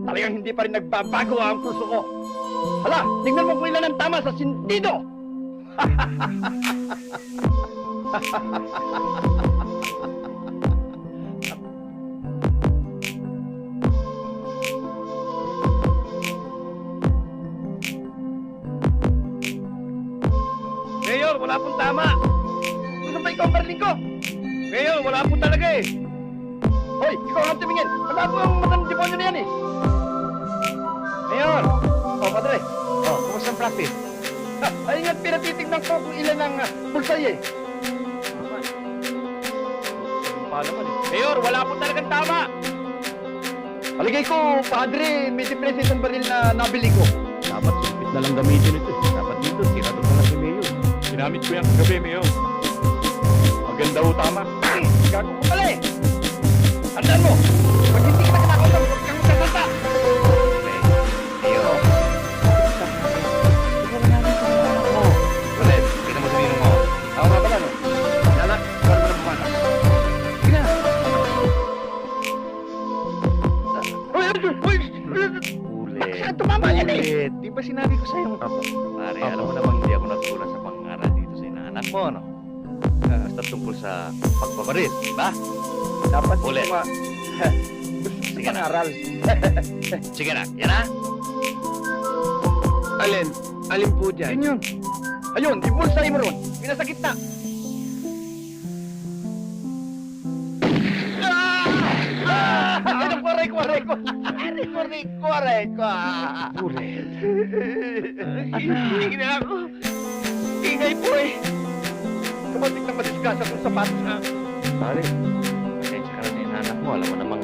Talagang hindi pa rin nagbabago ang puso ko. Hala, tingnan mo kung ilan ang tama sa sintido. Mayor, wala pong tama. Gusto ba ikaw ang barling ko? Mayor, wala po talaga eh. Hoy, ikaw ang tumingin. Wala po ang matang demonyo na yan eh. Mayor! Oh, padre. Oh, kumusta ang practice? Ay nga't pinatitignan ko kung ilan ang pulsay eh. Paano man eh? Mayor, wala po talagang tama. Paligay ko, padre, may depressed ang baril na nabili ko. Dapat sipit na lang gamitin ito eh. Dapat dito, tirato na lang si Mayor. Ginamit ko yan kagabi, Mayor. Maganda ho tama. Eh, gago ko pala eh. Tandaan mo, pag hindi kita kinakausap, huwag kang magsasalta. Mayor. Ulit, kita mo sabihin mo. Ako nga pala, no? Lala, ikaw naman ang bumana. Sige na. Ulit. Tumama yan eh. Di ba sinabi ko sa'yo? Pare, alam mo namang hindi ako nagtulad sa pangaral dito sa inaanak mo, no? Basta tungkol sa pagbabaril, di ba? Dapat ulit. Sige na. Aral. Sige na. Yan na. Alin? Alin po dyan? Yun yun. Ayun, ibulsay mo ron. Pinasa gitna. Ano, aray ko. Ulit. Sige na ako. Ingay po eh. Kamatik na madisgasa kong sapatos na. Pare, Pasensya ka na sa inanak mo. Alam mo namang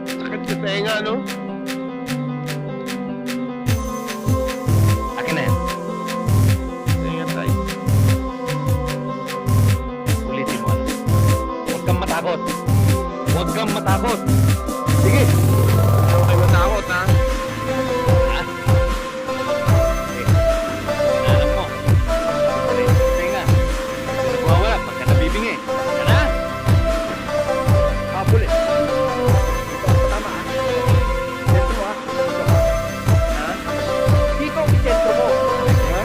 sakit sa tenga, no? akin na yan. Tenga tayo. Ulitin mo. Huwag kang matakot. Huwag kang matakot. Sige. Huwag kayo matakot, ha? Alam mo. Tinga. Mawawala pagka nabibingi. Yan na. Habol eh. Tama ha. Sentro mo ha. Ha? Dito ang isentro mo. Ha?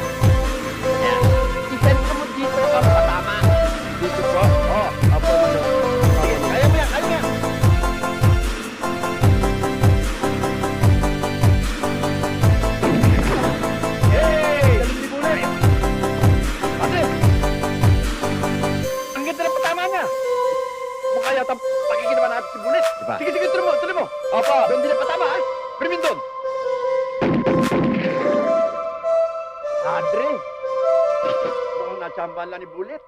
Yan. Isentro mo dito ang patama. Dito po? Oo. Apo mo. Sige. Kaya mo yan. Kaya mo yan. Hey! Bulit! Ate! Ang ganda ng patama niya! Mukha yata pagkikinaman natin si Bulit. Diba? Sige, tuloy mo. Opo. Doon din ang patama, ha? Primin doon. Padre! Mukhang natsambahan lang ni Bulit.